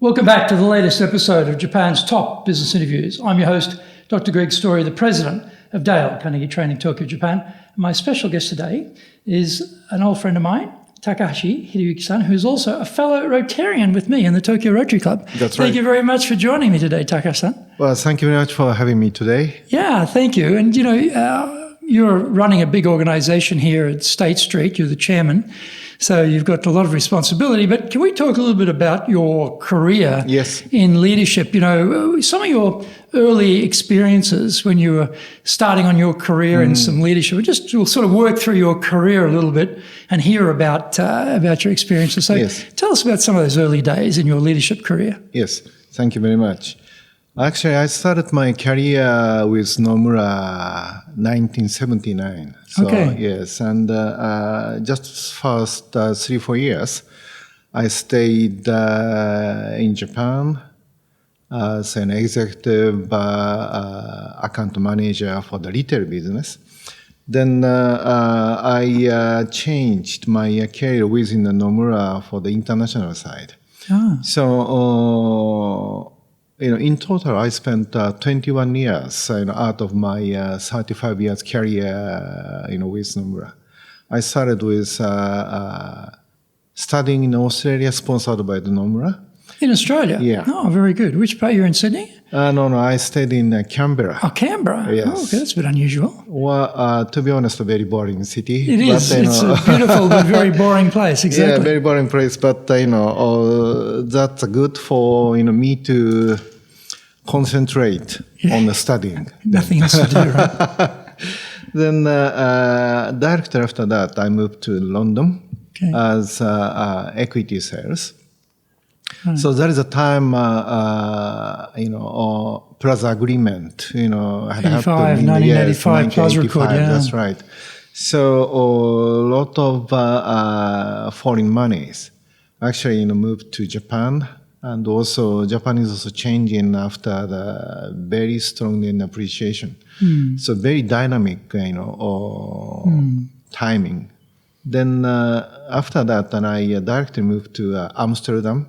Welcome back to the latest episode of Japan's Top Business Interviews. I'm your host, Dr. Greg Story, the president of Dale, Carnegie Training, Tokyo, Japan. My special guest today is an old friend of mine, Takahashi, Hideyuki-san, who's also a fellow Rotarian with me in the Tokyo Rotary Club. That's right. Thank you very much for joining me today, Takahashi-san. Well, thank you very much for having me today. Yeah, thank you. And, you're running a big organization here at State Street. You're the chairman. So you've got a lot of responsibility. But can we talk a little bit about your career in leadership? Some of your early experiences when you were starting on your career in some leadership. We'll sort of work through your career a little bit and hear about your experiences. So tell us about some of those early days in your leadership career. Yes, thank you very much. Actually, I started my career with Nomura 1979. Yes, and just first 3-4 years, I stayed in Japan as an executive account manager for the retail business. Then I changed my career within the Nomura for the international side. In total, I spent 21 years out of my 35 years career with Nomura. I started with studying in Australia, sponsored by the Nomura. In Australia? Yeah. Oh, very good. Which part? You're in Sydney? No, I stayed in Canberra. Oh, Canberra? Yes. Oh, okay, that's a bit unusual. Well, to be honest, a very boring city. It is. It's a beautiful but very boring place, exactly. Yeah, very boring place, but that's good for me to concentrate on the studying. Nothing else to do, right? Then directly after that, I moved to London as equity sales. Right. So there is a time, Plaza Agreement, 1985 Plaza Accord, yeah. That's right. So a lot of foreign monies actually moved to Japan. And also, Japan is also changing after the very strong yen appreciation. So very dynamic, timing. Then after that, I directly moved to Amsterdam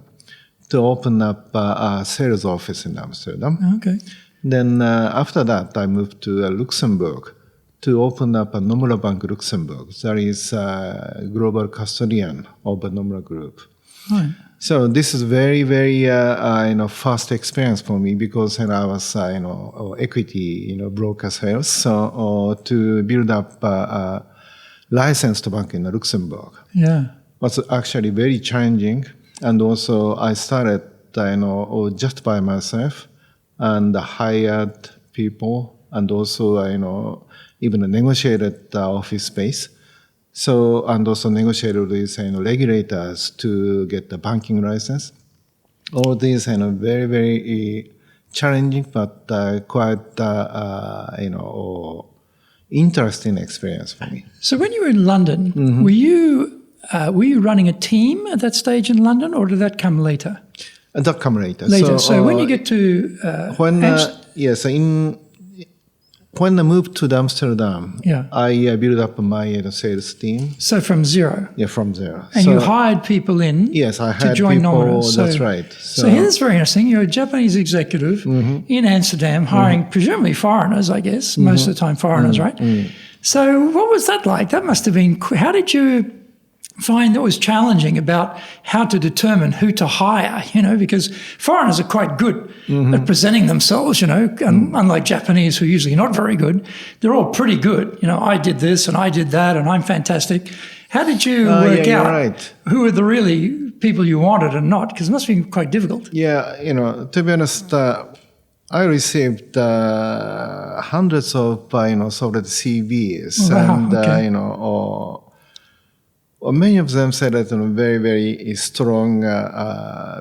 to open up a sales office in Amsterdam. Okay. Then after that, I moved to Luxembourg to open up a Nomura Bank Luxembourg. That is a global custodian of the Nomura Group. Right. So this is very, very, fast experience for me because I was, equity, broker sales. So to build up a licensed bank in Luxembourg was actually very challenging. And also I started, just by myself and hired people and also, even negotiated office space. So, and also negotiated with regulators to get the banking license. All these very, very challenging but quite, interesting experience for me. So when you were in London, were you running a team at that stage in London, or did that come later? That come later. So when you get to when I moved to Amsterdam, I built up my sales team. So from zero? Yeah, from zero. And you hired people in to join Nomura. That's right. So here's very interesting. You're a Japanese executive in Amsterdam, hiring presumably foreigners, I guess, most of the time foreigners, right? So what was that like? That must have been, how did you find that was challenging about how to determine who to hire, because foreigners are quite good at presenting themselves, unlike Japanese who are usually not very good. They're all pretty good. I did this and I did that and I'm fantastic. How did you work out who are the really people you wanted and not? Because it must have been quite difficult. Yeah, to be honest, I received hundreds of, sort of CVs many of them said that very, very strong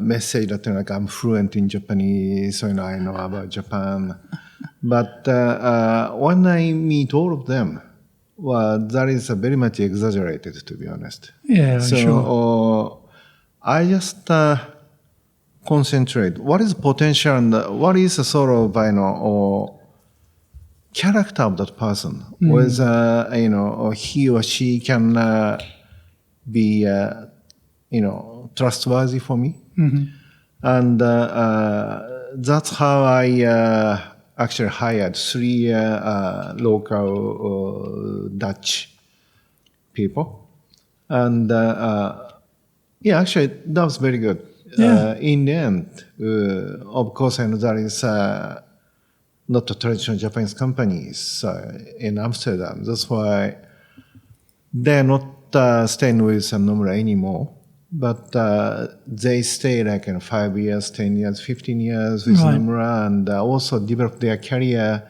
message that I'm fluent in Japanese, so I know about Japan. But when I meet all of them, that is very much exaggerated, to be honest. Yeah, sure. I just concentrate. What is potential and what is a sort of character of that person? Whether he or she can be trustworthy for me. And that's how I actually hired 3 local Dutch people. And yeah, actually, that was very good. Yeah. In the end, of course, I know there is not the traditional Japanese companies in Amsterdam. That's why they're not staying with Nomura anymore. But they stay like 5 years, 10 years, 15 years with Nomura, and also develop their career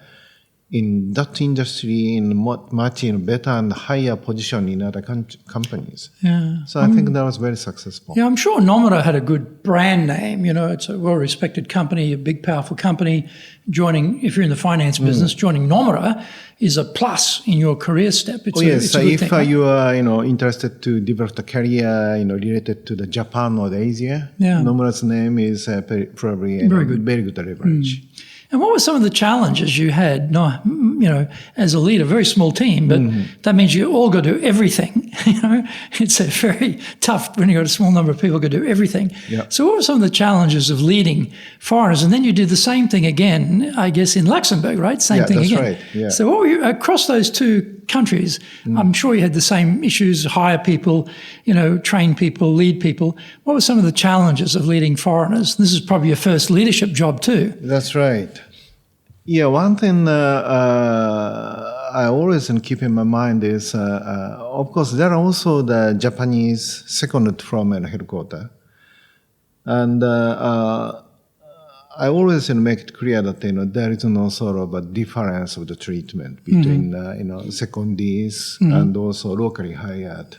in that industry in much better and higher position in other companies. Yeah. So I think that was very successful. Yeah, I'm sure Nomura had a good brand name. You know, it's a well-respected company, a big, powerful company. Joining, if you're in the finance business, joining Nomura is a plus in your career step. It's a good if thing, right? you are interested to develop a career related to the Japan or the Asia, Yeah. Nomura's name is probably Very good. very good leverage. And what were some of the challenges you had, as a leader, very small team, but that means you all got to do everything. It's a very tough when you've got a small number of people who do everything. Yeah. So what were some of the challenges of leading foreigners? And then you did the same thing again, I guess, in Luxembourg, right? Same thing that's again. right. Yeah. So what were you, across those 2 countries, I'm sure you had the same issues, hire people, train people, lead people. What were some of the challenges of leading foreigners? This is probably your first leadership job too. That's right. Yeah, one thing I always keep in my mind is, of course, there are also the Japanese seconded from a headquarters. And I always make it clear that there is no sort of a difference of the treatment between secondees and also locally hired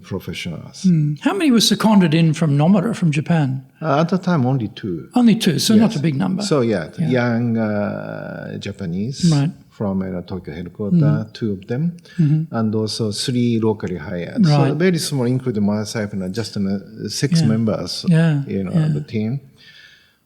professionals. How many were seconded in from Nomura, from Japan? At the time, only 2. Only 2, so not a big number. So young Japanese from Tokyo headquarters, 2 of them, and also 3 locally hired. Right. So very small, including myself, just 6 members, the team.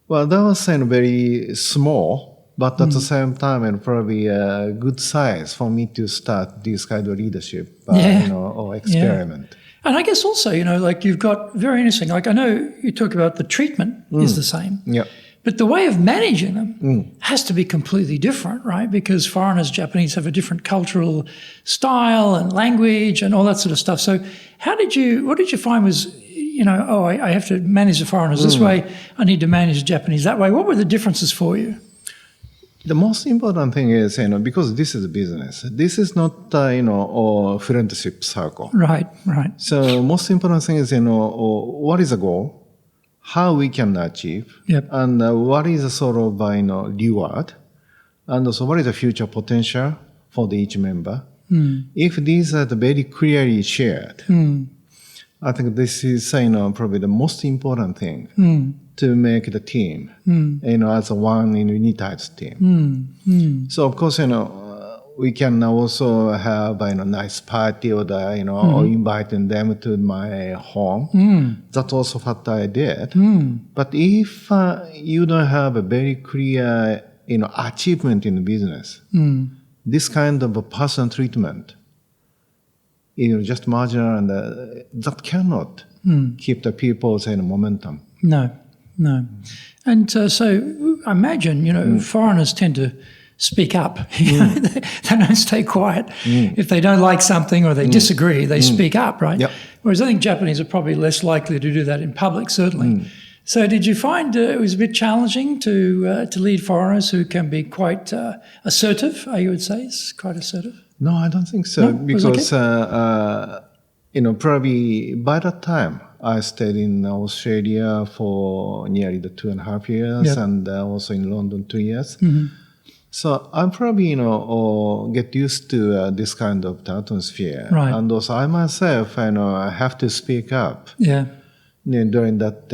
Well, that was very small, but at the same time, probably a good size for me to start this kind of leadership, or experiment. And I guess also, you've got very interesting, I know you talk about the treatment is the same. Yeah. But the way of managing them has to be completely different, right? Because foreigners, Japanese, have a different cultural style and language and all that sort of stuff. So what did you find was, I have to manage the foreigners this way, I need to manage the Japanese that way. What were the differences for you? The most important thing is, because this is a business, this is not, a friendship circle. Right. So most important thing is, what is the goal? How we can achieve, and what is the sort of reward, and also what is the future potential for each member. If these are very clearly shared, I think this is probably the most important thing to make the team, as a one unitized team. So of course, we can also have a nice party or or inviting them to my home. That's also what I did. But if you don't have a very clear achievement in the business, this kind of a personal treatment, just marginal, and that cannot keep the people's momentum. No. And so I imagine, foreigners tend to speak up. They don't stay quiet. If they don't like something or they disagree, they speak up, right? Yep. Whereas I think Japanese are probably less likely to do that in public, certainly. So did you find it was a bit challenging to lead foreigners who can be quite assertive, I would say? It's quite assertive? No, I don't think so. No? Because, probably by that time, I stayed in Australia for nearly 2.5 years and also in London 2 years. So I'm probably, get used to this kind of atmosphere. Right. And also I myself, I have to speak up. Yeah. During that,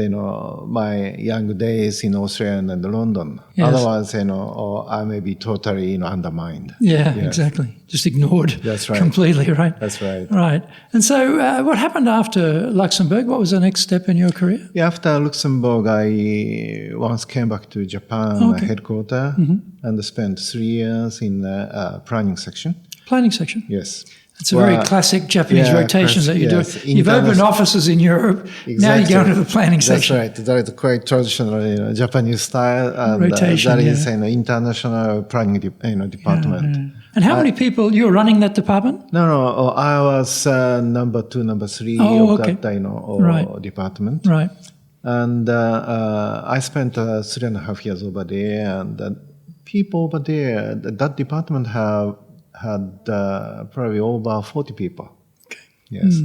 my young days in Australia and London. Yes. Otherwise, I may be totally, undermined. Yeah, exactly. Just ignored. That's right. Completely, right? That's right. Right. And so what happened after Luxembourg? What was the next step in your career? Yeah, after Luxembourg, I once came back to Japan headquarters and spent 3 years in the planning section. Planning section. Yes. It's a very classic Japanese rotation that you do. You've opened offices in Europe. Exactly. Now you go into the planning section. That's right. That is quite traditional Japanese style. And, rotation, that is an international planning department. Yeah. And how many people, you were running that department? No. I was number 2, number 3 of that department. Right. And I spent 3.5 years over there. And people over there, that department had probably over 40 people. Okay. Yes.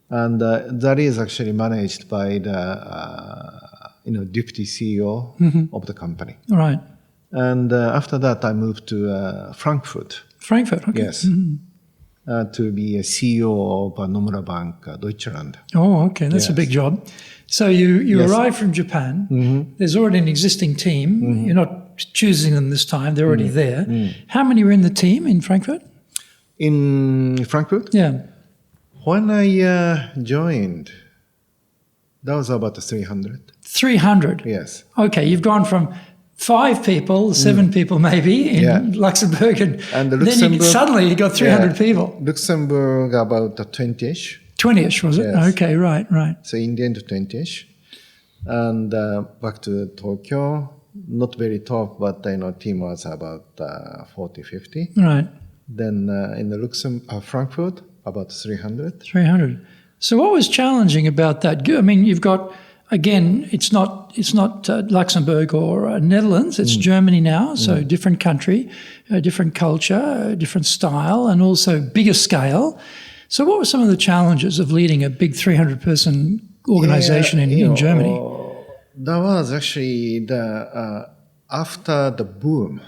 And that is actually managed by the deputy CEO of the company. Right. And after that, I moved to Frankfurt. Frankfurt, okay. Yes. To be a CEO of Nomura Bank, Deutschland. Oh, okay. That's a big job. So you arrive from Japan. There's already an existing team. You're not choosing them this time. They're already there. How many were in the team in Frankfurt? In Frankfurt? Yeah. When I joined, that was about 300. 300? Yes. Okay, you've gone from 5 people, 7 people maybe in Luxembourg, and then suddenly you got 300 people. Luxembourg about 20-ish. 20-ish, was it? Yes. Okay, right. So in the end, 20-ish. And back to Tokyo, not very top, but team was about 40, 50. Right. Then in the Frankfurt, about 300. 300. So what was challenging about that? I mean, you've got, again, it's not Luxembourg or Netherlands, it's Germany now, so different country, different culture, different style, and also bigger scale. So what were some of the challenges of leading a big 300-person organization in Germany? That was actually after the boom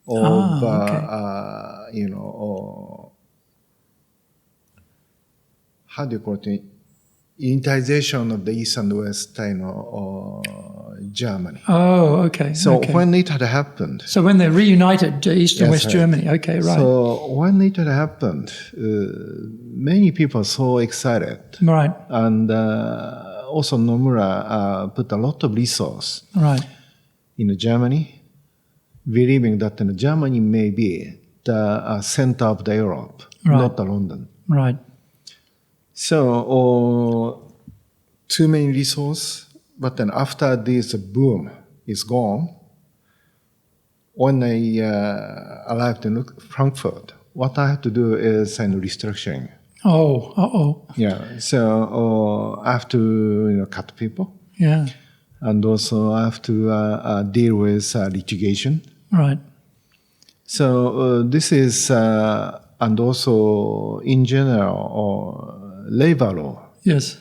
of, how do you call it? Unitization of the East and West, Germany. Oh, okay. So when it had happened. So when they reunited East and West Germany, okay, right. So when it had happened, many people were so excited. Right. And also Nomura put a lot of resource in Germany, believing that Germany may be the center of the Europe, not London. Right. So too many resources, but then after this boom is gone, when I arrived in Frankfurt, what I had to do is restructuring. Oh, Yeah, so I have to cut people. Yeah. And also I have to deal with litigation. Right. So this is, and also in general, labor law. Yes.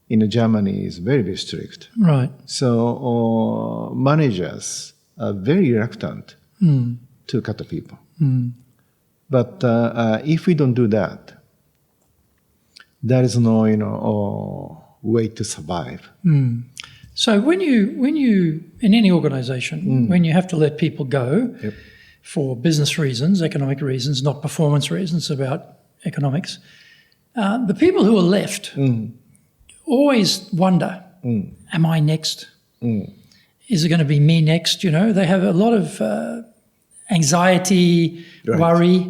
In Germany is very, very strict. Right. So managers are very reluctant to cut the people. But if we don't do that, there is no way to survive. So when you in any organization, when you have to let people go for business reasons, economic reasons, not performance reasons, about economics, the people who are left always wonder, am I next? Is it going to be me next? They have a lot of anxiety, worry.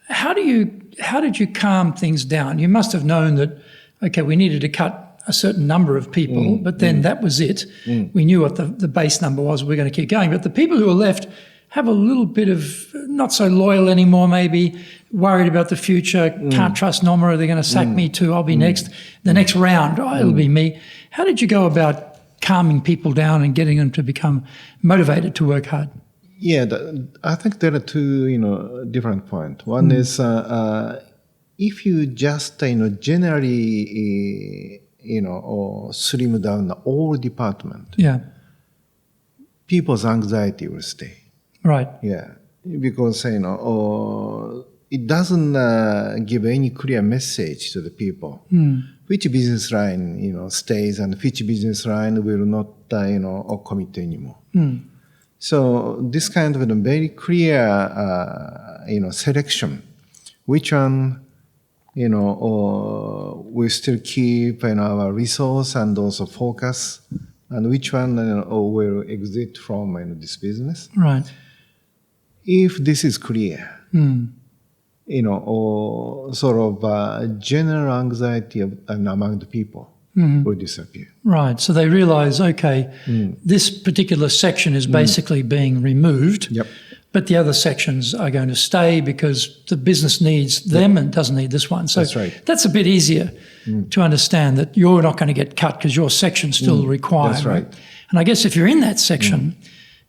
How did you calm things down? You must have known that, okay, we needed to cut a certain number of people, but then that was it. We knew what the base number was. We're going to keep going. But the people who are left have a little bit of not so loyal anymore, maybe worried about the future, can't trust Nomura, they're going to sack me too, I'll be next. The next round, it'll be me. How did you go about calming people down and getting them to become motivated to work hard? Yeah, I think there are two, different points. One is if you just, generally, or slim down the whole department, people's anxiety will stay. Right. Yeah, because, it doesn't give any clear message to the people. Which business line, stays and which business line will not, commit anymore. So this kind of a very clear, selection, which one, we still keep our resource and also focus, and which one will exit from this business. Right. If this is clear, sort of general anxiety among the people will disappear. Right. So they realize, okay, this particular section is basically being removed, but the other sections are going to stay because the business needs them and doesn't need this one. So that's a bit easier to understand that you're not going to get cut because your section's still required. That's right. And I guess if you're in that section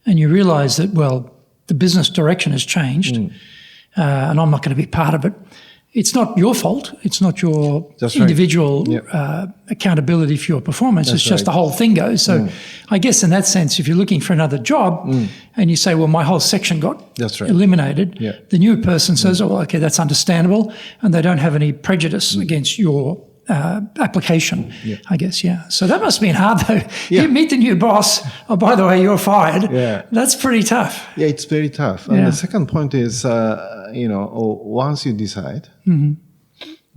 and you realize that, well, the business direction has changed and I'm not going to be part of it, it's not your fault. It's not your individual accountability for your performance. It's just the whole thing goes. So I guess in that sense, if you're looking for another job and you say, well, my whole section got eliminated, the new person says, oh, well, okay, that's understandable. And they don't have any prejudice against your application, I guess, So that must have been hard, though. You meet the new boss, oh, by the way, you're fired. That's pretty tough. Yeah, it's very tough. And the second point is, once you decide,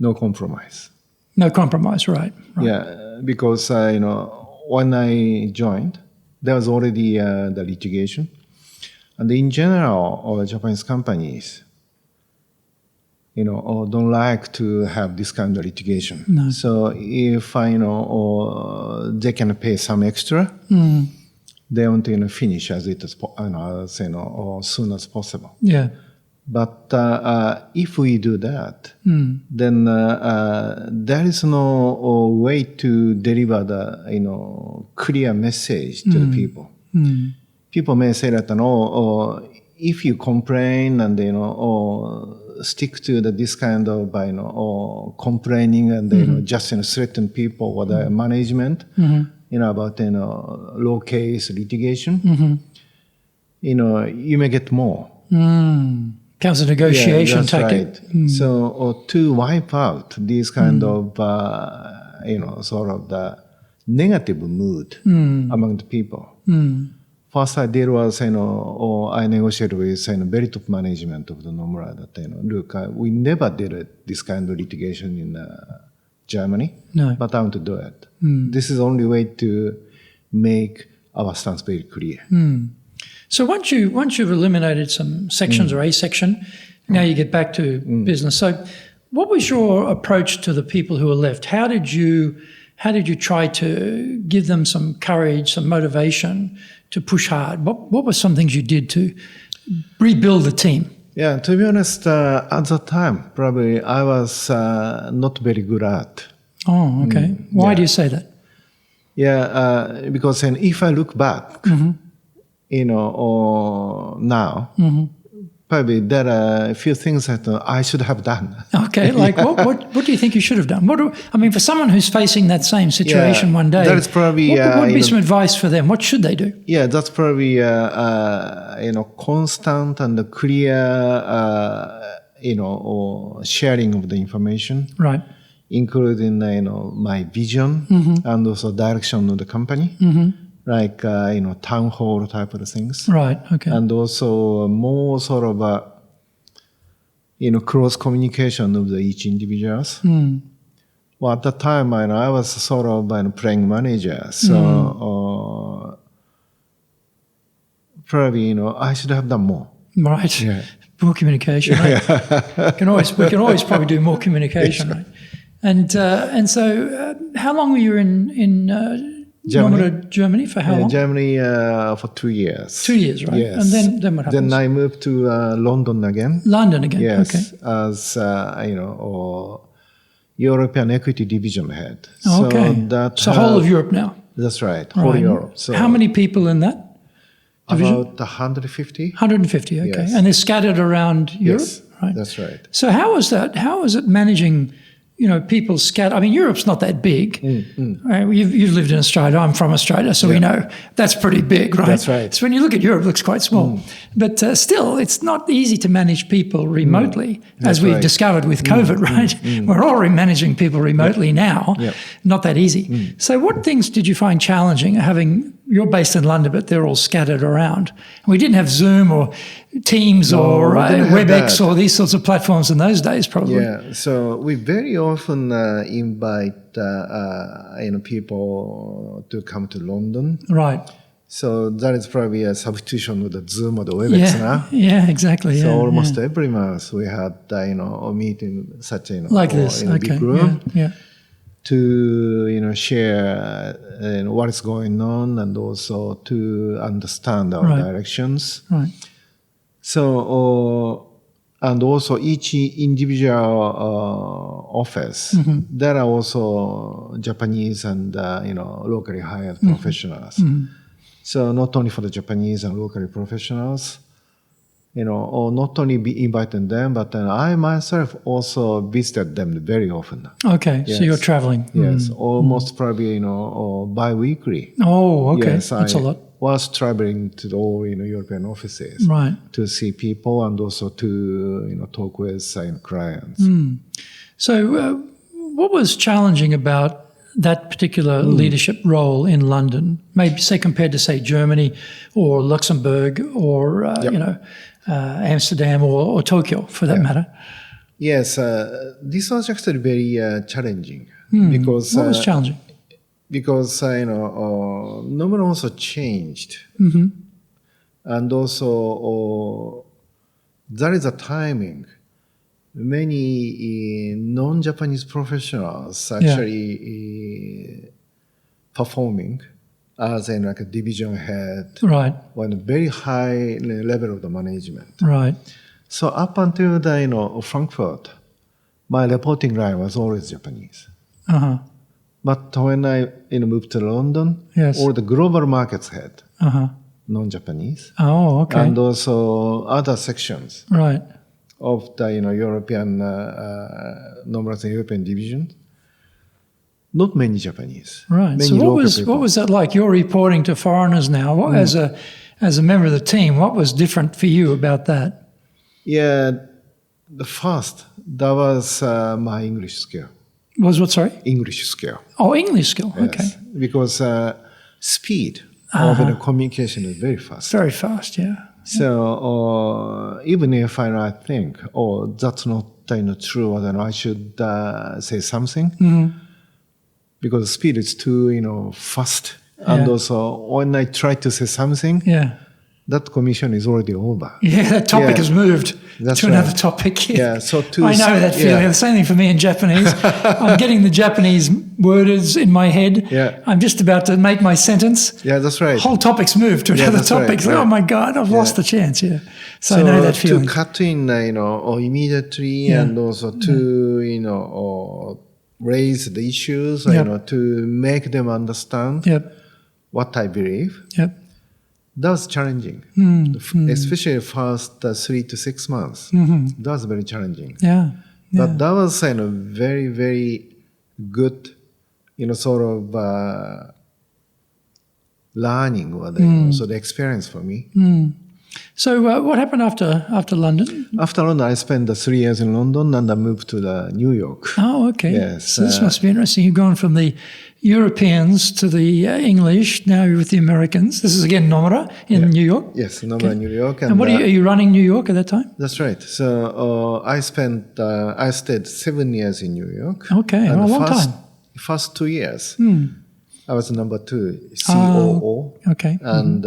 no compromise. No compromise, right. Yeah, because, when I joined, there was already the litigation. And in general, Japanese companies, don't like to have this kind of litigation. No. So if they can pay some extra, they want to finish as soon as possible. Yeah. But if we do that, then there is no way to deliver the clear message to the people. People may say that if you complain and stick to this kind of complaining and just threaten people or the management about low case litigation, you may get more. Comes a negotiation tactic. Right. So to wipe out this kind of sort of the negative mood among the people. First I did was, I negotiated with very top management of the Nomura that, look, we never did this kind of litigation in Germany, but I want to do it. This is the only way to make our stance very clear. So once you've eliminated some sections or a section, now you get back to business. So what was your approach to the people who were left? How did you try to give them some courage, some motivation to push hard? What were some things you did to rebuild the team? Yeah, to be honest, at that time, probably I was not very good at. Oh, okay. Why do you say that? Yeah, because if I look back, now, probably there are a few things that I should have done. Okay, like what do you think you should have done? For someone who's facing that same situation one day, that is probably what would be some advice for them? What should they do? Yeah, that's probably constant and clear sharing of the information, right? Including my vision and also direction of the company. Like, town hall type of things. Right, okay. And also more sort of, close communication of each individuals. Well, at that time, I was sort of playing manager. So, probably, I should have done more. Right. Yeah. More communication, right? We can always probably do more communication, right? And so, how long were you in Germany for how long? Germany for 2 years. 2 years, right? Yes. And then what happens? Then I moved to London again. London again, yes, okay. As European equity division head. Okay. So whole of Europe now. That's right, whole Europe. So how many people in that division? About 150. 150, okay. Yes. And they're scattered around Europe? Yes, right? That's right. So how was that? How was it managing people scatter. Europe's not that big. Right? You've lived in Australia. I'm from Australia, so we know that's pretty big, right? That's right. So when you look at Europe, it looks quite small. But still, it's not easy to manage people remotely, as we've discovered with COVID, right? We're already managing people remotely now. Not that easy. So what things did you find challenging you're based in London, but they're all scattered around. We didn't have Zoom or Teams or WebEx or these sorts of platforms in those days, probably. Yeah, so we very often invite people to come to London. Right. So that is probably a substitution with the Zoom or the WebEx now. Yeah, exactly. So yeah, almost every month we had, a meeting such, like this, in a big room yeah. to, share what is going on and also to understand our directions. Right. So, and also each individual office, there are also Japanese and, locally hired professionals. So not only for the Japanese and locally professionals, or not only be inviting them, but then I myself also visited them very often. Okay, yes. So you're traveling. Yes, almost probably, or bi-weekly. Oh, okay, yes, that's a lot. Was traveling to all, European offices. Right. To see people and also to, talk with clients. So what was challenging about that particular leadership role in London, maybe say compared to say Germany or Luxembourg or Amsterdam or Tokyo for that matter? Yes, this was actually very challenging because what was challenging? Because Nomura also changed, and also there is a timing. Many non-Japanese professionals actually performing as a division head, right, on a very high level of the management. Right. So up until the Frankfurt, my reporting line was always Japanese. But when I moved to London, all the global markets head, non-Japanese. Oh, okay. And also other sections. Right. Of the European Nomura European division, not many Japanese. Right. Many so what was that like? You're reporting to foreigners now. As a member of the team, what was different for you about that? Yeah, the first that was my English skill. Was what? Sorry. English skill. Oh, English skill. Yes. Okay. Because speed of the communication is very fast. Very fast. Yeah. So even if I think, that's not true, then I should say something, because speed is too fast, and also when I try to say something, that commission is already over. Yeah, that topic has moved to another topic. Yeah, so I know that feeling. The same thing for me in Japanese. I'm getting the Japanese words in my head. Yeah. I'm just about to make my sentence. Yeah, that's right. Whole topic's moved to another topic. Right. Oh my God, I've lost the chance. Yeah. So I know that feeling. To cut in, immediately, and also to, raise the issues, to make them understand what I believe. That was challenging, especially first 3 to 6 months. That was very challenging. But that was very, very good, sort of learning, or so the experience for me. So what happened after London? After London, I spent 3 years in London, and I moved to New York. Oh, okay. Yes. So this must be interesting. You've gone from the Europeans to the English, now you're with the Americans. This is again Nomura in New York? Yes, Nomura New York. And what are you running New York at that time? That's right. So I stayed 7 years in New York. Okay, a long time. First 2 years. I was number 2 COO. Okay. And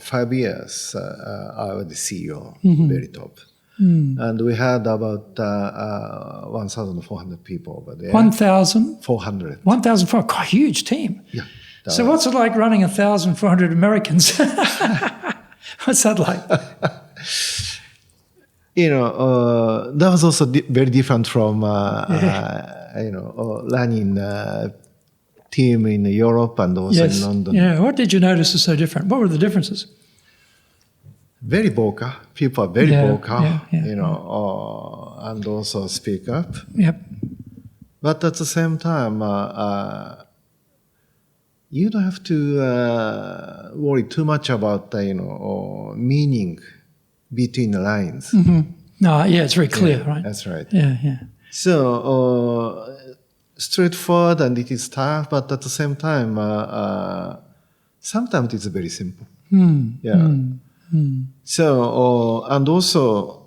5 years I was the CEO, very top. And we had about 1,400 people over there. 1,400? 400. 1,400, huge team. Yeah. So what's it like running 1,400 Americans? What's that like? That was also very different from, running team in Europe and also in London. Yeah. What did you notice is so different? What were the differences? Very vocal. People are very vocal, and also speak up. Yep. But at the same time, you don't have to worry too much about, meaning between the lines. No, it's very clear, right? That's right. Yeah. So straightforward, and it is tough, but at the same time, sometimes it's very simple. So, and also,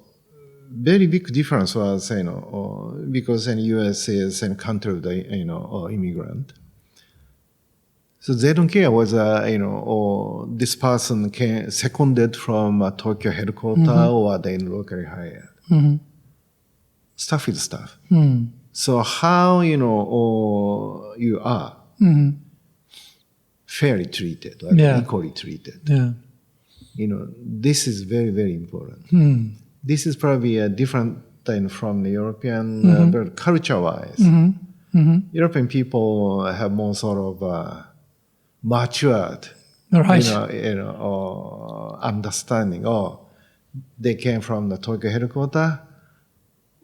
very big difference was, because in U.S. is a country of the, immigrant. So they don't care whether, or this person came seconded from Tokyo headquarters or they locally hired. Stuff is stuff. So how, or you are fairly treated, equally treated. Yeah. This is very, very important. This is probably a different thing from the European, but culture-wise. European people have more sort of matured, understanding. Oh, they came from the Tokyo headquarters,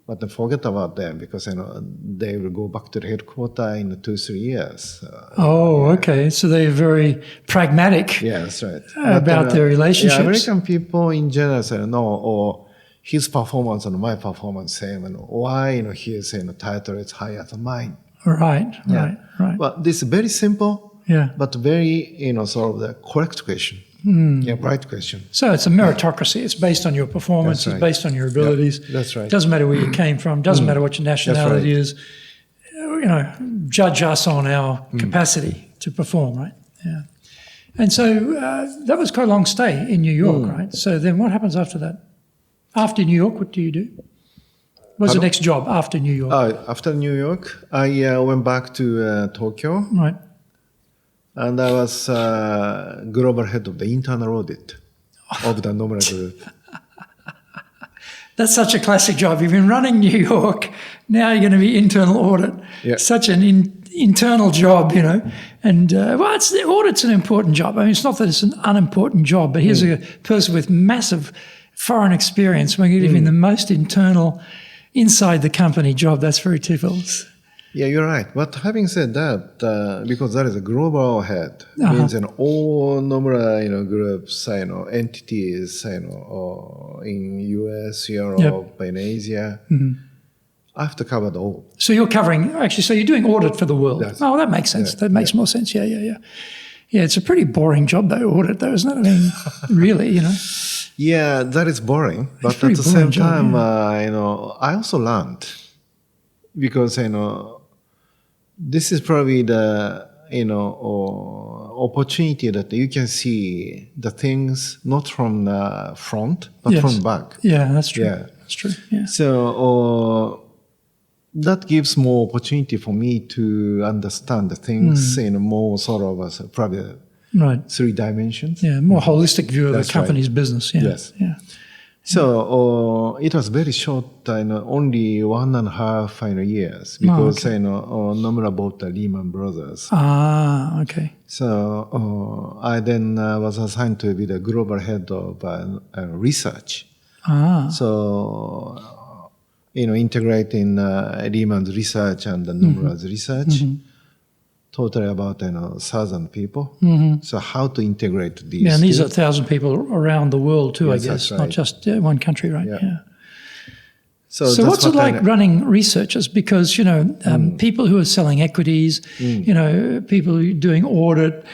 but then forget about them because they will go back to the headquarters in 2-3 years. Okay. So they're very pragmatic. Yeah, that's right. About their relationships. Yeah, American people in general say no, or his performance and my performance same, and why his title is higher than mine. Right. Well, this is very simple. Yeah. But very, sort of the correct question. Right question. So it's a meritocracy. It's based on your performance. Right. It's based on your abilities. Yeah, that's right. Doesn't matter where you came from. Doesn't matter what your nationality is. Judge us on our capacity to perform, right? Yeah. And so that was quite a long stay in New York, right? So then what happens after that? After New York, what do you do? What's the next job after New York? After New York, I went back to Tokyo. Right. And I was global head of the internal audit of the Nomura Group. That's such a classic job. You've been running New York. Now you're going to be internal audit. Yeah. Such an internal job, And, audit's an important job. I mean, it's not that it's an unimportant job, but here's a person with massive foreign experience. We're giving the most internal, inside the company job. That's very difficult. Yeah, you're right. But having said that, because that is a global head, means all Nomura groups, entities, in US, Europe, in Asia, I have to cover the all. So you're covering, so you're doing audit for the world. That makes sense. That makes more sense. Yeah. Yeah, it's a pretty boring job though, audit though, isn't it? I mean, really, Yeah, that is boring. But at the same time, I also learned because, this is probably the, opportunity that you can see the things not from the front, but from back. Yeah, that's true. Yeah. That's true. Yeah. So that gives more opportunity for me to understand the things in more sort of probably 3 dimensions. Yeah, more holistic view of the company's business. Yeah. Yes. Yeah. So it was very short, only 1.5 years because Nomura bought the Lehman Brothers. Okay. So I then was assigned to be the global head of research. So integrating Lehman's research and the Nomura's research. Totally about 1,000 people. So how to integrate these? Yeah, and these are 1,000 people around the world too, I guess, right. not just one country, right? Yeah. So what's it like running researchers? Because people who are selling equities, people who are doing audit,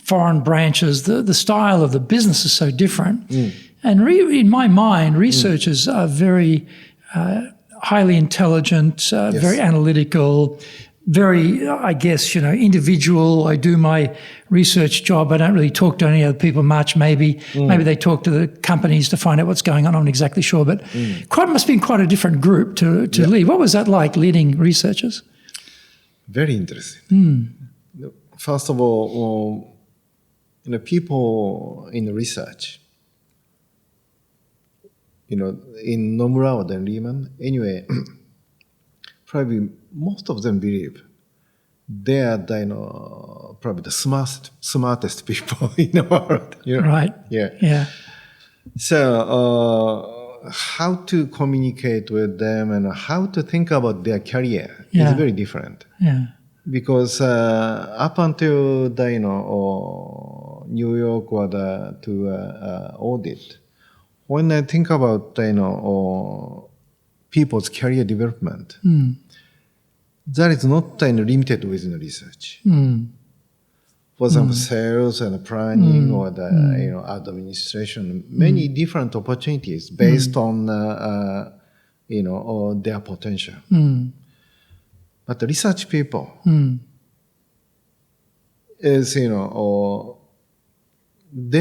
foreign branches, the style of the business is so different. And in my mind, researchers are very highly intelligent, very analytical. Very, I guess, individual. I do my research job. I don't really talk to any other people much. Maybe they talk to the companies to find out what's going on. I'm not exactly sure. But must have been quite a different group to lead. What was that like, leading researchers? Very interesting. First of all, people in the research, in Nomura or then Lehman, anyway, probably most of them believe they are probably the smartest people in the world. Right. Yeah. So how to communicate with them and how to think about their career is very different. Yeah. Because up until the New York or to audit, when I think about people's career development, that is not limited within research. For example, sales and planning or the administration, many different opportunities based on their potential. But the research people, is, they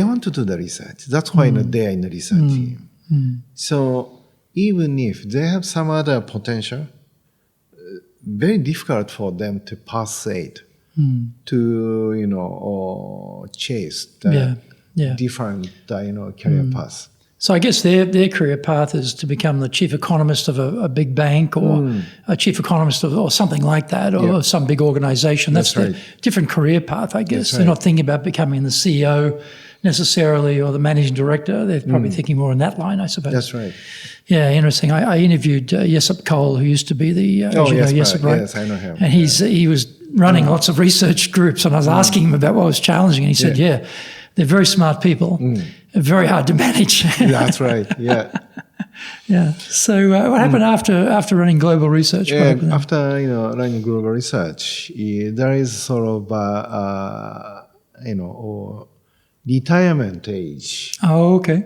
want to do the research. That's why they are in the research team. So even if they have some other potential, very difficult for them to persuade to, or chase the different, career paths. So I guess their career path is to become the chief economist of a big bank or a chief economist of or something like that, or some big organization. That's right. the different career path, I guess. That's They're right. not thinking about becoming the CEO necessarily or the managing director. They're probably thinking more in that line, I suppose. That's right. Yeah, interesting. I interviewed Jessup Cole, who used to be the Jessup, right? Yes, I know him. And he was running lots of research groups, and I was asking him about what was challenging, and he said, they're very smart people, very hard to manage. That's right, yeah. Yeah. So what happened after running global research? After, running global research, there is sort of, retirement age. Oh, okay.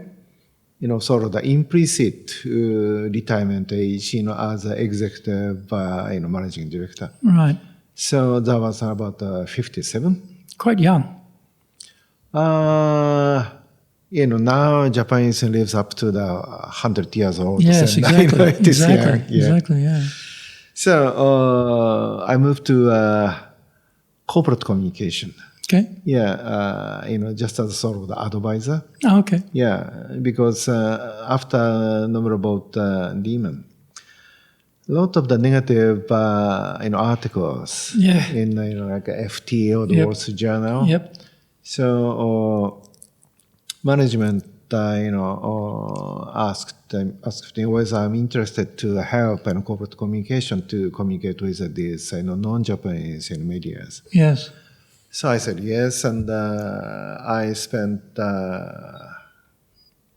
Sort of the implicit retirement age, as an executive, managing director. Right. So that was about 57. Quite young. Now Japanese lives up to the 100 years old. Yes, exactly. Exactly. So I moved to corporate communication. Okay. Yeah, just as sort of the advisor. Oh, okay. Yeah, because after Nomura bought Lehman, a lot of the negative, articles in like FT or the Wall Street Journal. Yep. So management, asked me whether I'm interested to help corporate communication to communicate with these non-Japanese medias. Yes. So I said yes, and I spent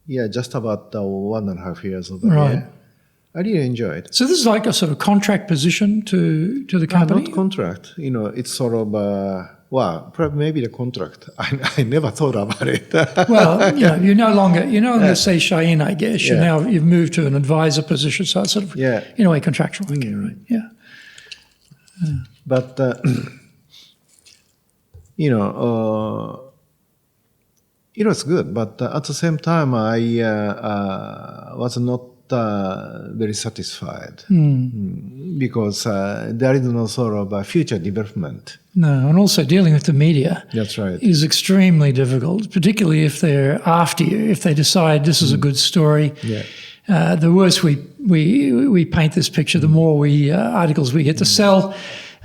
just about 1.5 years over there. I really enjoyed. So this is like a sort of contract position to the company? Not contract. It's sort of probably maybe the contract. I never thought about it. Well, you no longer say Shain, I guess. You've moved to an advisor position, so it's sort of in a way contractual. Okay, right? Yeah. But it was good. But at the same time, I was not very satisfied because there is no sort of future development. No, and also dealing with the media. That's right. Is extremely difficult, particularly if they're after you. If they decide this is a good story, the worse we paint this picture, the more articles we get to sell.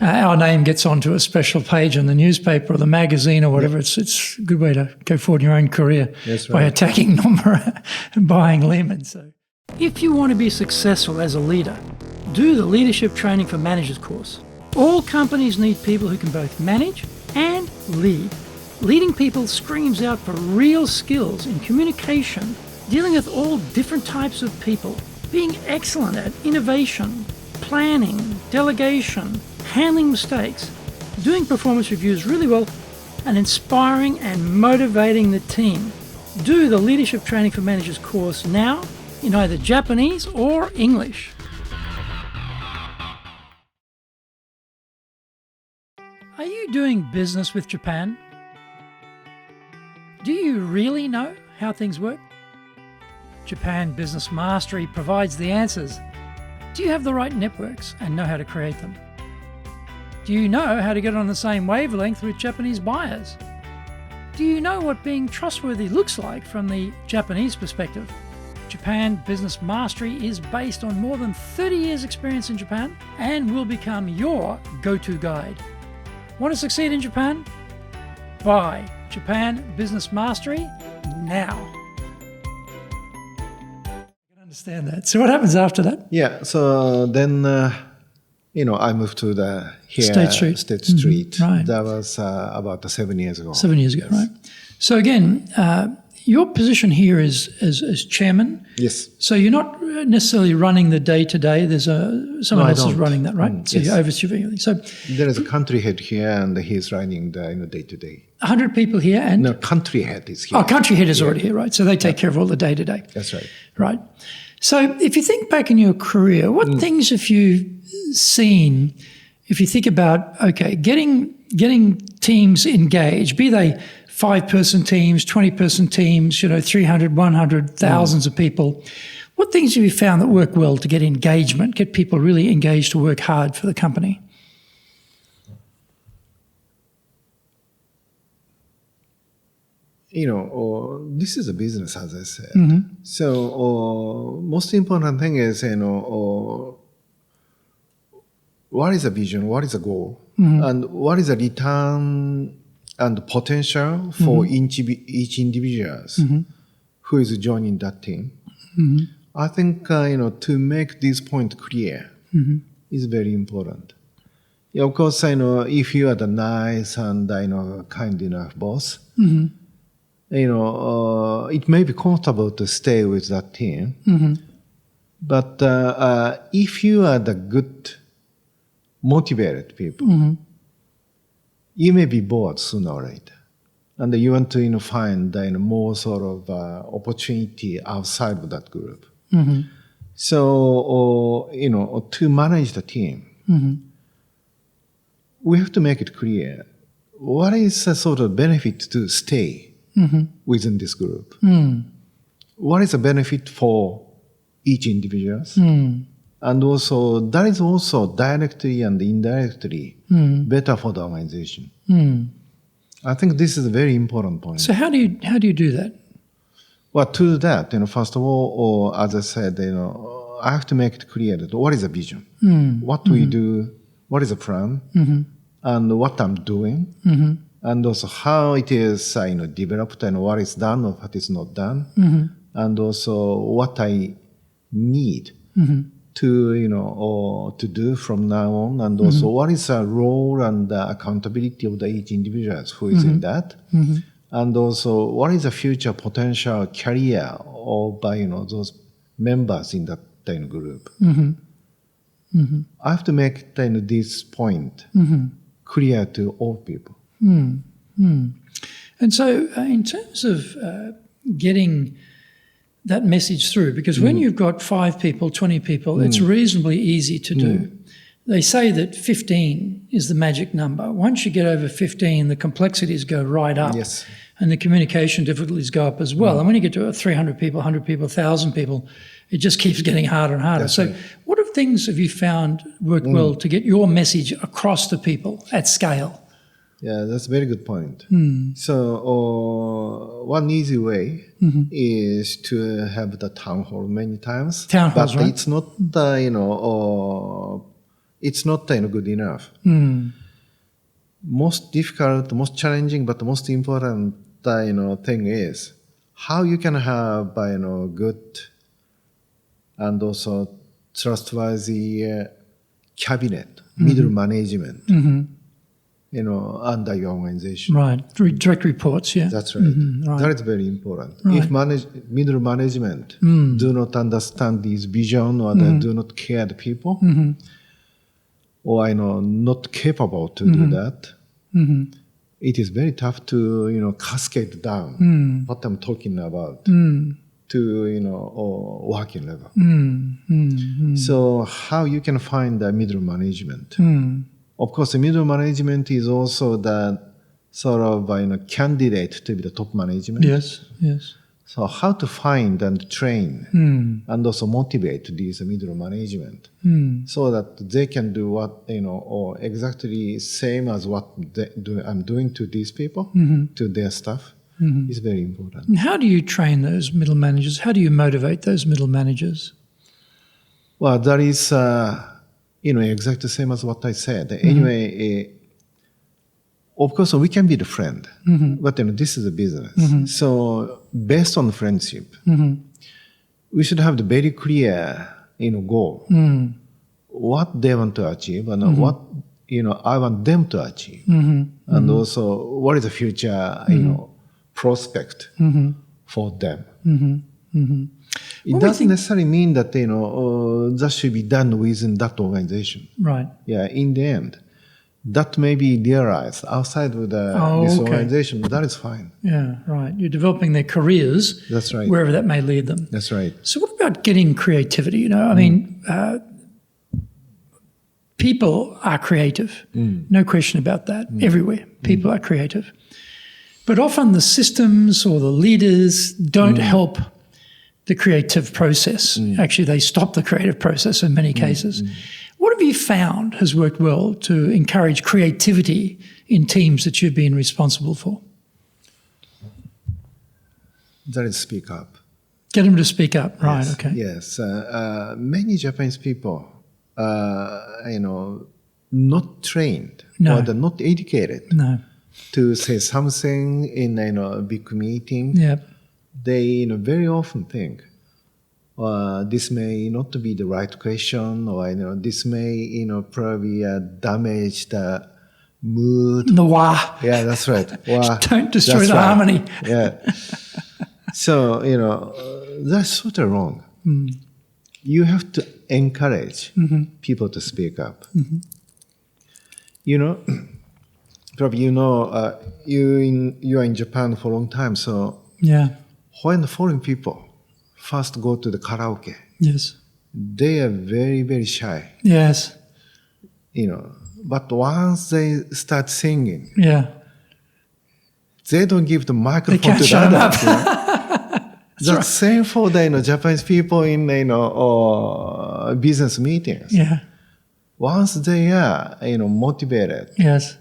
Our name gets onto a special page in the newspaper or the magazine or whatever. It's a good way to go forward in your own career by attacking Nomura and buying Lehman. So, if you want to be successful as a leader, do the Leadership Training for Managers course. All companies need people who can both manage and lead. Leading people screams out for real skills in communication, dealing with all different types of people, being excellent at innovation, planning, delegation, handling mistakes, doing performance reviews really well, and inspiring and motivating the team. Do the Leadership Training for Managers course now in either Japanese or English. Are you doing business with Japan? Do you really know how things work? Japan Business Mastery provides the answers. Do you have the right networks and know how to create them? Do you know how to get on the same wavelength with Japanese buyers? Do you know what being trustworthy looks like from the Japanese perspective? Japan Business Mastery is based on more than 30 years' experience in Japan and will become your go-to guide. Want to succeed in Japan? Buy Japan Business Mastery now. I can understand that. So what happens after that? Yeah, so then, I moved to the State Street. State Street. Right. That was about 7 years ago. 7 years ago, right. So again, your position here is as chairman. Yes. So you're not necessarily running the day-to-day. There's someone else is running that, right? So you're overseeing everything. So there is a country head here, and he's running the day-to-day. 100 people here, and no, country head is here. Oh, country head is already here, right? So they take care of all the day-to-day. That's right. Right. So if you think back in your career, what things have you seen? If you think about getting getting teams engaged, be they 5-person teams, 20-person teams, 300, 100, thousands of people. What things have you found that work well to get engagement, get people really engaged to work hard for the company? This is a business, as I said. So most important thing is, what is a vision, what is a goal, and what is a return and potential for each individual who is joining that team. I think, to make this point clear is very important. Yeah, of course, if you are the nice and, kind enough boss, it may be comfortable to stay with that team. But if you are the good, motivated people, you may be bored sooner or later. And you want to find more sort of opportunity outside of that group. So, to manage the team, we have to make it clear what is a sort of benefit to stay within this group. What is a benefit for each individual? And also, that is also directly and indirectly better for the organization. I think this is a very important point. So how do you do that? Well, to do that, first of all, as I said, I have to make it clear that what is a vision, what we do, what is a plan, and what I'm doing, and also how it is developed and what is done or what is not done, and also what I need to do from now on, and also what is the role and the accountability of each individual who is in that, and also what is the future potential career of those members in that group. I have to make this point clear to all people. And so in terms of getting that message through, because when you've got 5 people, 20 people, it's reasonably easy to do. They say that 15 is the magic number. Once you get over 15, the complexities go right up. Yes. And the communication difficulties go up as well. And when you get to 300 people, 100 people, 1,000 people, it just keeps getting harder and harder. That's so right. What things have you found work well to get your message across to people at scale? Yeah, that's a very good point. So one easy way is to have the town hall many times. Town halls, but right? it's not, it's not good enough. Most difficult, most challenging, but the most important thing is how you can have good and also trustworthy cabinet, middle management. Under your organization. Right, direct reports, yeah. That's right. Right. That is very important. Right. If middle management do not understand this vision or they do not care the people, or not capable to do that, it is very tough to cascade down what I'm talking about to working level. So how you can find the middle management? Of course, the middle management is also the sort of candidate to be the top management. Yes, yes. So how to find and train and also motivate these middle management so that they can do what or exactly same as what I'm doing to these people, to their staff, is very important. And how do you train those middle managers? How do you motivate those middle managers? Well, that is. Exactly the same as what I said. Anyway, of course, we can be the friend, but this is a business. So based on friendship, we should have the very clear, goal, what they want to achieve and what, I want them to achieve. And also what is the future, prospect for them. It doesn't necessarily mean that that should be done within that organization. Right. Yeah. In the end, that may be realized outside of this organization. That is fine. Yeah. Right. You're developing their careers. That's right. Wherever that may lead them. That's right. So what about getting creativity? I mean, people are creative. No question about that. Everywhere, people are creative. But often the systems or the leaders don't help the creative process. Actually, they stop the creative process in many cases. What have you found has worked well to encourage creativity in teams that you've been responsible for? That is speak up. Get them to speak up, right? Yes, Okay. Yes. Many Japanese people, not trained or they're not educated to say something in a big meeting. Yeah. They very often think, this may not be the right question, or this may probably damage the mood. The wah. Yeah, that's right. Wah. Don't destroy That's the right. harmony. Yeah. So that's sort of wrong. You have to encourage people to speak up. Probably you are in Japan for a long time, so when the foreign people first go to the karaoke, Yes. they are very, very shy. Yes. But once they start singing, they don't give the microphone to the others. That's same for the Japanese people in business meetings. Yeah. Once they are motivated, Yes.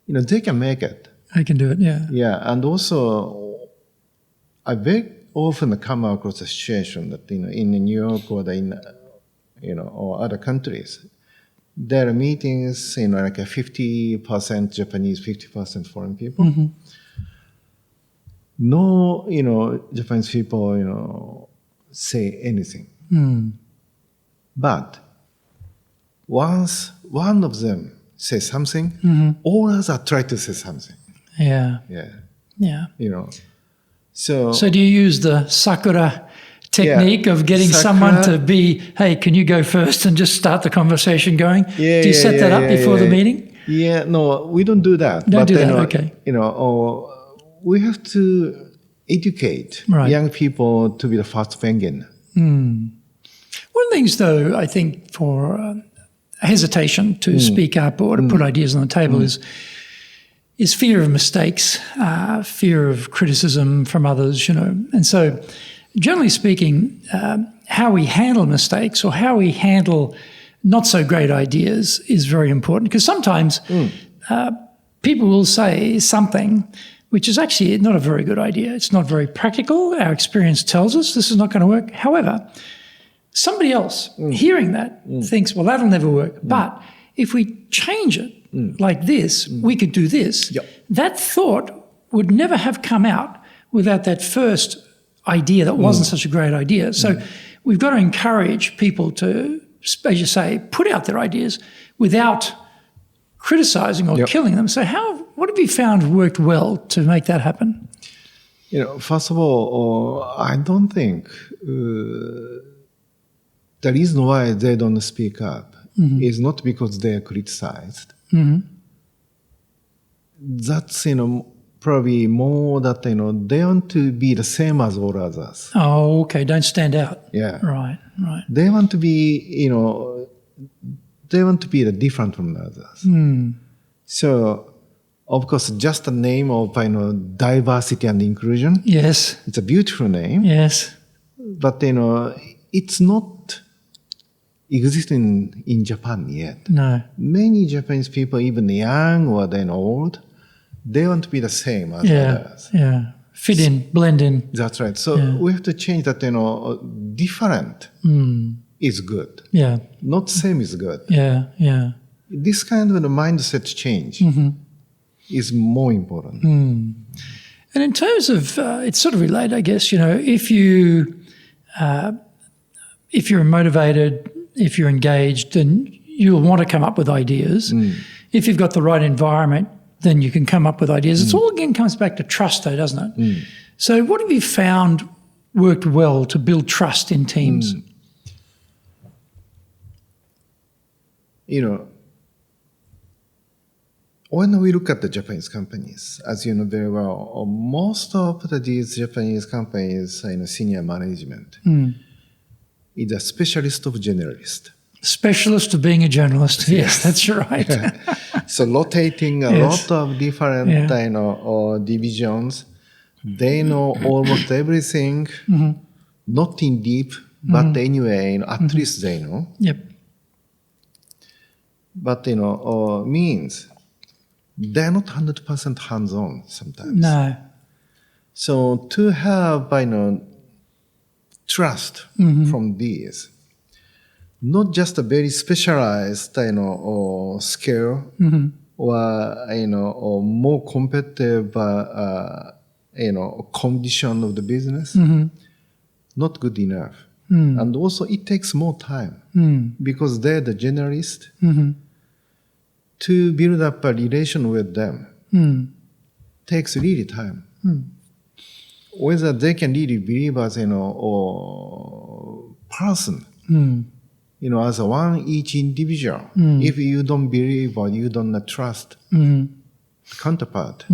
they can make it. I can do it. Yeah. Yeah, and also I very often come across a situation that in New York or or other countries, there are meetings like a 50% Japanese, 50% foreign people. No, Japanese people, say anything. But once one of them says something, all others are trying to say something. Yeah. Yeah. Yeah. So do you use the sakura technique of getting someone to be, hey, can you go first and just start the conversation going? Do you set that up before the meeting? Yeah, no, we don't do that. Don't do that, okay. We have to educate young people to be the first penguin. One of the things, though, I think for hesitation to speak up or to put ideas on the table is fear of mistakes, fear of criticism from others, And so, generally speaking, how we handle mistakes or how we handle not so great ideas is very important, because sometimes people will say something which is actually not a very good idea. It's not very practical. Our experience tells us this is not going to work. However, somebody else hearing that thinks, well, that'll never work. But if we change it like this, we could do this. Yep. That thought would never have come out without that first idea that wasn't such a great idea. So we've got to encourage people to, as you say, put out their ideas without criticizing or killing them. So what have you found worked well to make that happen? First of all, I don't think the reason why they don't speak up is not because they are criticized. That's, probably more that, they want to be the same as all others. Oh, okay. Don't stand out. Yeah. Right. They want to be, the different from others. So, of course, just the name of, diversity and inclusion. Yes. It's a beautiful name. Yes. But, it's not existing in Japan yet. No. Many Japanese people, even young or then old, they want to be the same as others. Yeah. Fit in, blend in. That's right. So we have to change that, different is good. Yeah. Not same is good. Yeah. This kind of a mindset change is more important. And in terms of, it's sort of related, I guess, if you're motivated, if you're engaged, then you'll want to come up with ideas. If you've got the right environment, then you can come up with ideas. It's all, again, comes back to trust, though, doesn't it? So what have you found worked well to build trust in teams? When we look at the Japanese companies, as you know very well, most of these Japanese companies, senior management, is a specialist of generalist. Specialist of being a journalist. Yes, that's right. So rotating a Yes. lot of different divisions. They know almost everything, not in deep, but anyway, at least they know. Yep. But means they're not 100% hands-on sometimes. No. So to have trust from these, not just a very specialized or skill or more competitive condition of the business, not good enough. And also it takes more time because they're the generalist. To build up a relation with them takes really time. Whether they can really believe as or person, as a one each individual. If you don't believe or you don't trust counterpart,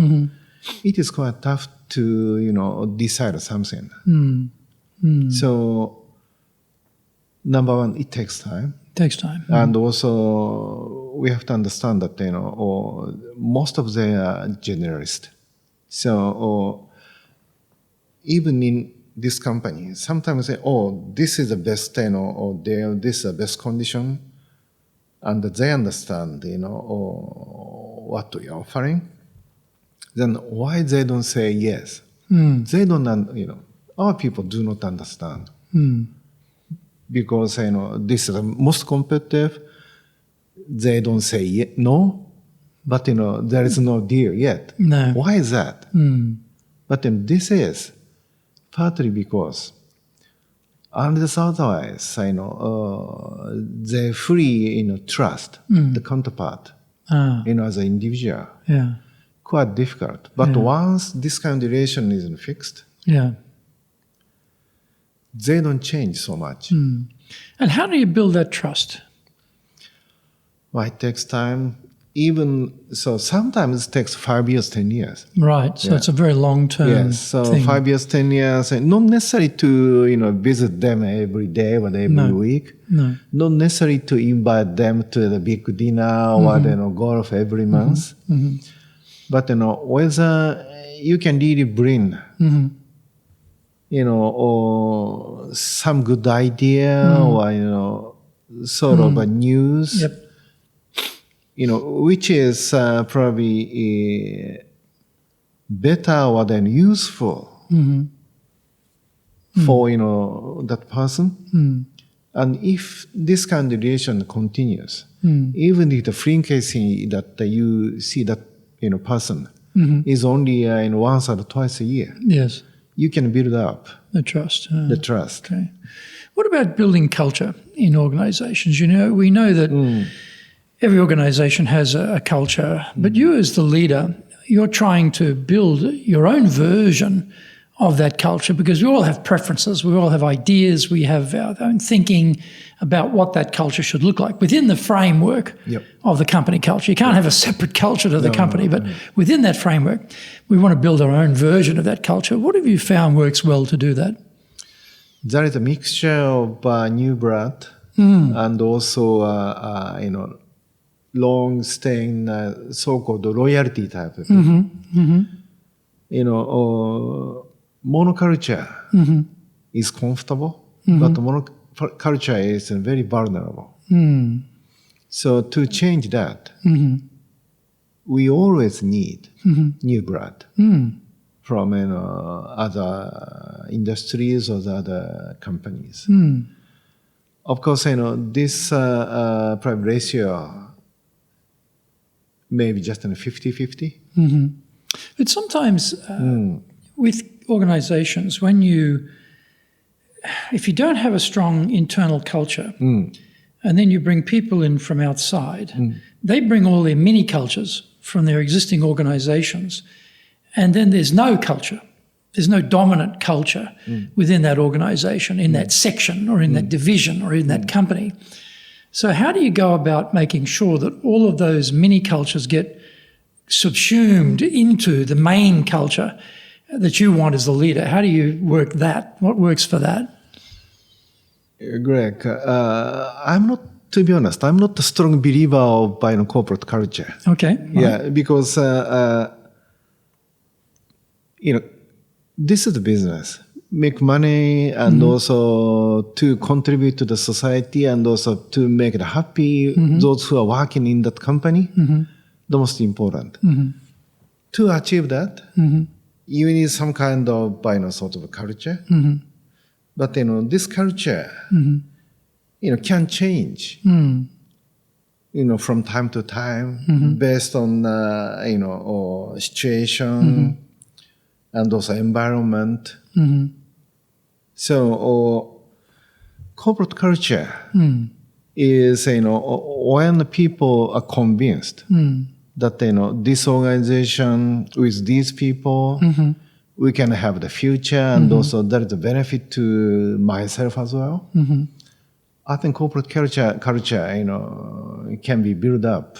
it is quite tough to decide something. So number one, it takes time. Takes time. And also, we have to understand that most of them are generalists. So even in this company, sometimes say, "Oh, this is the best, or this is the best condition," and they understand, what we are offering. Then why they don't say yes? They don't, our people do not understand. Because this is the most competitive, they don't say no, but there is no deal yet. No. Why is that? But this is partly because, unless otherwise, they fully trust the counterpart, as an individual. Yeah. Quite difficult. But once this kind of relation is fixed, they don't change so much. And how do you build that trust? Well, it takes time. Even so, sometimes it takes 5 years, 10 years. Right. So it's a very long-term Yes. So thing. 5 years, 10 years, and not necessarily to visit them every day or every week. No. Not necessarily to invite them to the big dinner or golf every month. But whether you can really bring or some good idea or sort of a news, which is probably better or than useful for that person. And if this kind of relation continues, even if the frequency that you see that person is only once or twice a year, Yes. you can build up The trust. the trust. Okay. What about building culture in organizations? We know that every organization has a culture, but you as the leader, you're trying to build your own version of that culture because we all have preferences, we all have ideas, we have our own thinking about what that culture should look like within the framework of the company culture. You can't have a separate culture to the company, but within that framework, we want to build our own version of that culture. What have you found works well to do that? There is a mixture of new blood and also, long-staying so-called loyalty type of people. Monoculture is comfortable, but monoculture is very vulnerable. So to change that, we always need new blood from other industries or other companies. Of course, this private ratio maybe just 50-50. But sometimes with organizations, if you don't have a strong internal culture and then you bring people in from outside, they bring all their mini cultures from their existing organizations, and then there's no culture. There's no dominant culture within that organization, in that section or in that division or in that company. So how do you go about making sure that all of those mini cultures get subsumed into the main culture that you want as the leader? How do you work that? What works for that? Greg, I'm not to be honest, I'm not a strong believer of corporate culture. Okay. Yeah, because this is the business. Make money and also to contribute to the society and also to make it happy those who are working in that company. The most important. To achieve that, you need some kind of sort of a culture. But this culture can change. From time to time, based on situation and also environment. So corporate culture is when people are convinced that this organization with these people we can have the future and also there is a benefit to myself as well. I think corporate culture can be built up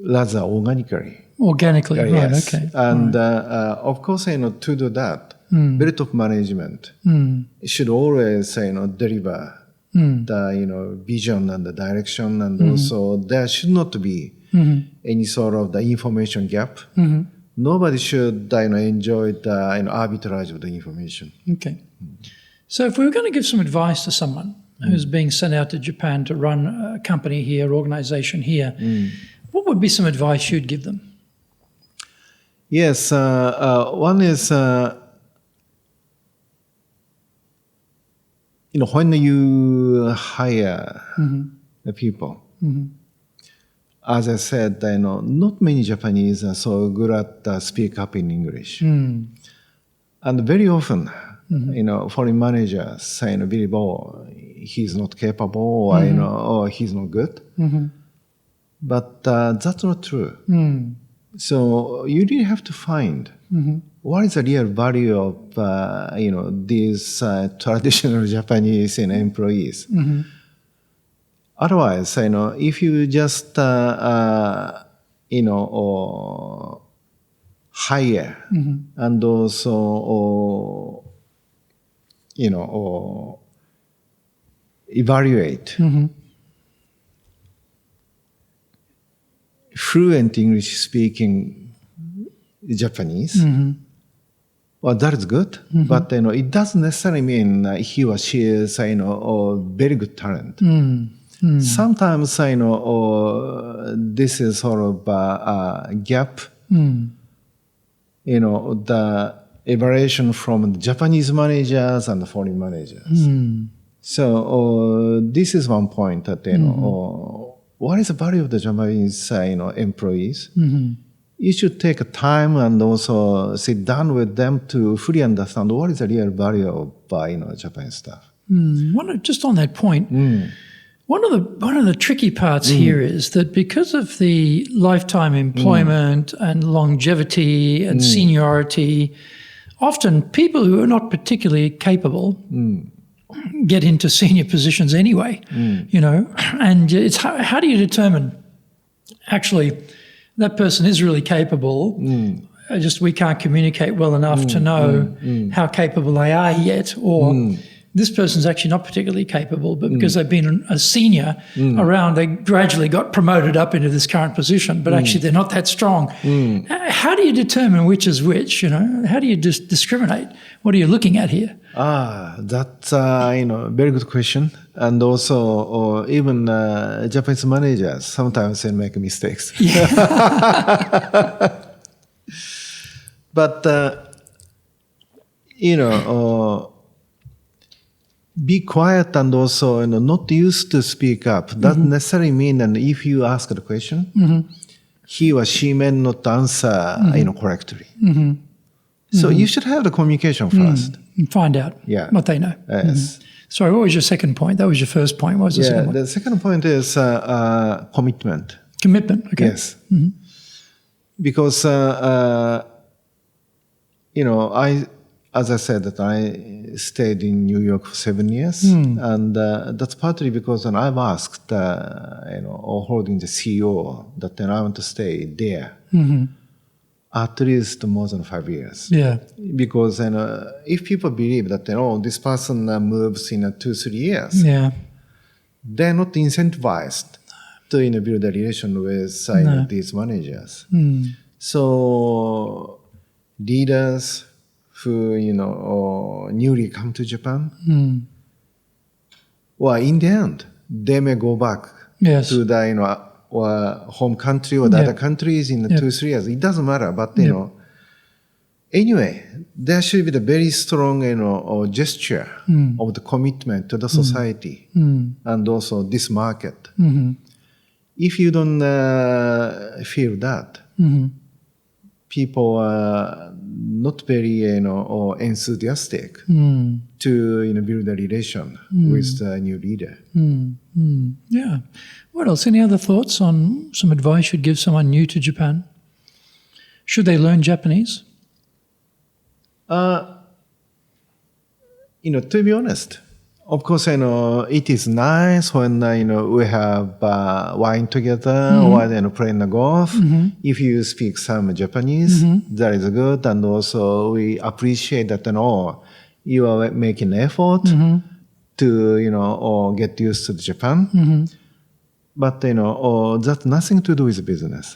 rather organically. Organically, right? Yes. Okay. And of course, to do that, very top management should always deliver the vision and the direction, and also there should not be any sort of the information gap. Nobody should enjoy the arbitrage of the information. Okay. So if we were going to give some advice to someone who's being sent out to Japan to run a company here, organization here, what would be some advice you'd give them? Yes, one is when you hire the people. As I said, not many Japanese are so good at speak up in English, and very often, foreign managers say, he's not capable, or he's not good. But that's not true. So you really have to find what is the real value of these traditional Japanese employees. Otherwise, if you just hire and also evaluate fluent English speaking Japanese, well, that is good, but it doesn't necessarily mean he or she is a very good talent. Sometimes this is sort of a gap. The evaluation from the Japanese managers and the foreign managers. So this is one point that what is the value of the Japanese employees? You should take time and also sit down with them to fully understand what is the real value of Japanese staff. Just on that point, one of the tricky parts here is that because of the lifetime employment and longevity and seniority, often people who are not particularly capable get into senior positions anyway, and it's how do you determine actually that person is really capable, just we can't communicate well enough to know how capable they are yet, or this person's actually not particularly capable, but because they've been a senior around, they gradually got promoted up into this current position, but actually they're not that strong. How do you determine which is which? How do you discriminate? What are you looking at here? That's very good question. And also, even Japanese managers sometimes they make mistakes. But be quiet and also not used to speak up. Doesn't necessarily mean that if you ask the question, he or she may not answer correctly. So you should have the communication first. And find out what they know. Yes. Sorry, what was your second point? That was your first point. What was the second point? The second point is commitment. Commitment, okay. Yes. Because, as I said, that I stayed in New York for 7 years, and that's partly because I've asked, holding the CEO that I want to stay there at least more than 5 years. Yeah. Because if people believe that this person moves in 2-3 years, they're not incentivized to build a relation with these managers. So leaders who newly come to Japan, well, in the end, they may go back to the home country or the other countries in 2-3 years. It doesn't matter, but anyway, there should be the very strong gesture of the commitment to the society and also this market. If you don't feel that, people are not very enthusiastic to build a relation with the new leader. Yeah. What else? Any other thoughts on some advice you'd give someone new to Japan? Should they learn Japanese? To be honest, of course, it is nice when we have wine together or playing the golf. If you speak some Japanese, that is good, and also we appreciate that you are making effort to get used to Japan. But that's nothing to do with business.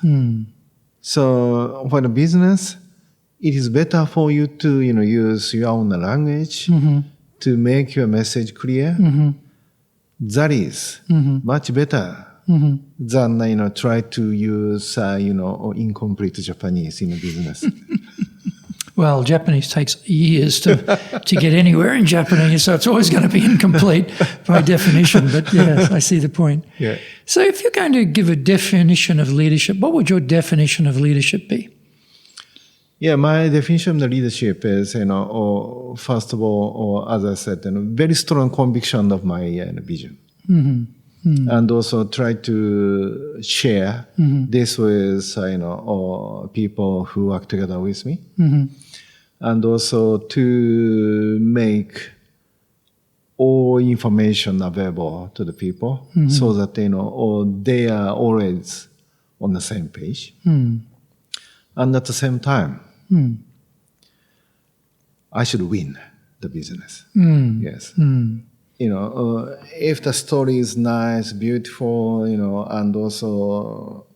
So for the business, it is better for you to use your own language to make your message clear. That is much better than try to use incomplete Japanese in business. Well, Japanese takes years to get anywhere in Japanese, so it's always going to be incomplete by definition. But yes, I see the point. Yeah. So if you're going to give a definition of leadership, what would your definition of leadership be? Yeah, my definition of the leadership is, first of all, as I said, very strong conviction of my vision. And also try to share this with, people who work together with me. And also to make all information available to the people so that, they are always on the same page. And at the same time, I should win the business. Yes. If the story is nice, beautiful, and also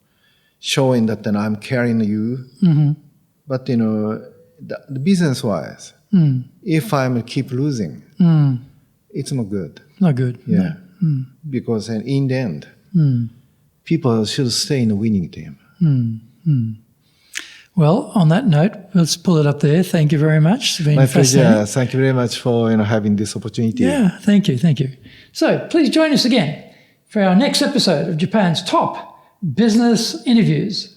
showing that I'm carrying you, but the business-wise, if I keep losing, it's not good. Not good. Yeah, because in the end, people should stay in the winning team. Well, on that note, let's pull it up there. Thank you very much. It's been My fascinating. pleasure. Thank you very much for having this opportunity. Yeah, thank you. So please join us again for our next episode of Japan's top business interviews.